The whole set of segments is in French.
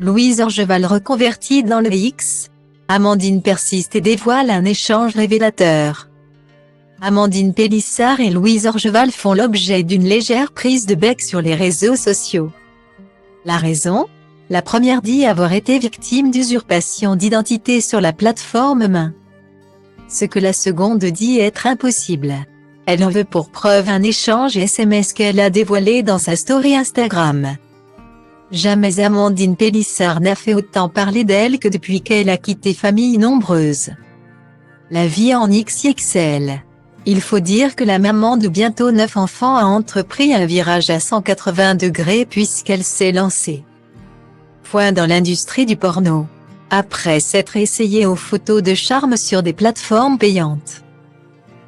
Louise Orgeval reconvertie dans le X. Amandine persiste et dévoile un échange révélateur. Amandine Pélissard et Louise Orgeval font l'objet d'une légère prise de bec sur les réseaux sociaux. La raison ? La première dit avoir été victime d'usurpation d'identité sur la plateforme Main. Ce que la seconde dit être impossible. Elle en veut pour preuve un échange SMS qu'elle a dévoilé dans sa story Instagram. Jamais Amandine Pélissard n'a fait autant parler d'elle que depuis qu'elle a quitté Famille Nombreuse. La vie en XXL. Il faut dire que la maman de bientôt 9 enfants a entrepris un virage à 180 degrés puisqu'elle s'est lancée. Point dans l'industrie du porno. Après s'être essayée aux photos de charme sur des plateformes payantes.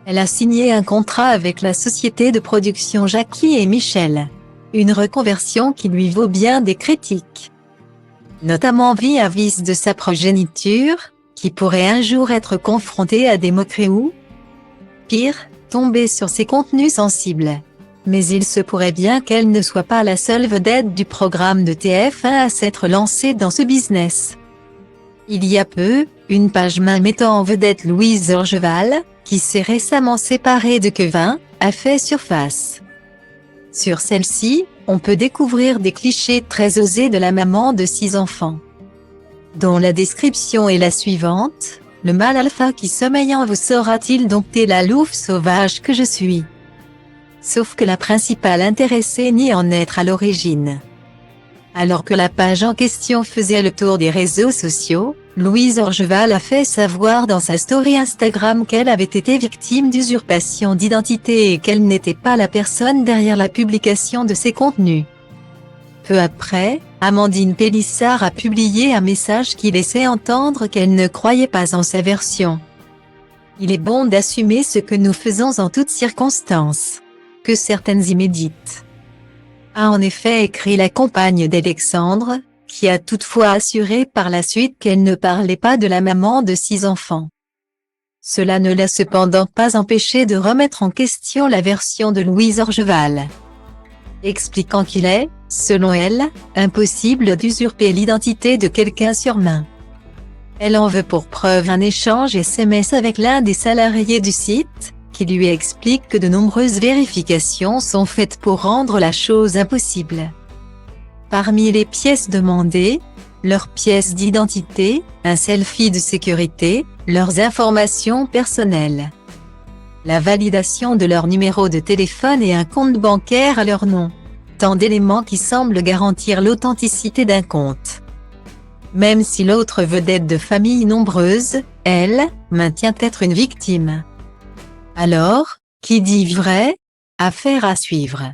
Elle a signé un contrat avec la société de production Jackie et Michel. Une reconversion qui lui vaut bien des critiques. Notamment vis-à-vis de sa progéniture, qui pourrait un jour être confrontée à des moqueries ou, pire, tomber sur ses contenus sensibles. Mais il se pourrait bien qu'elle ne soit pas la seule vedette du programme de TF1 à s'être lancée dans ce business. Il y a peu, une page Main mettant en vedette Louise Orgeval, qui s'est récemment séparée de Kevin, a fait surface. Sur celle-ci, on peut découvrir des clichés très osés de la maman de 6 enfants. Dont la description est la suivante: le mâle alpha qui sommeille en vous saura-t-il dompter la louve sauvage que je suis? Sauf que la principale intéressée nie en être à l'origine. Alors que la page en question faisait le tour des réseaux sociaux, Louise Orgeval a fait savoir dans sa story Instagram qu'elle avait été victime d'usurpation d'identité et qu'elle n'était pas la personne derrière la publication de ses contenus. Peu après, Amandine Pélissard a publié un message qui laissait entendre qu'elle ne croyait pas en sa version. Il est bon d'assumer ce que nous faisons en toutes circonstances. Que certaines y méditent. A en effet écrit la compagne d'Alexandre, qui a toutefois assuré par la suite qu'elle ne parlait pas de la maman de 6 enfants. Cela ne l'a cependant pas empêché de remettre en question la version de Louise Orgeval. Expliquant qu'il est, selon elle, impossible d'usurper l'identité de quelqu'un sur Main. Elle en veut pour preuve un échange SMS avec l'un des salariés du site, qui lui explique que de nombreuses vérifications sont faites pour rendre la chose impossible. Parmi les pièces demandées, leurs pièces d'identité, un selfie de sécurité, leurs informations personnelles, la validation de leur numéro de téléphone et un compte bancaire à leur nom. Tant d'éléments qui semblent garantir l'authenticité d'un compte. Même si l'autre vedette de Famille Nombreuse, elle, maintient être une victime. Alors, qui dit vrai? Affaire à suivre.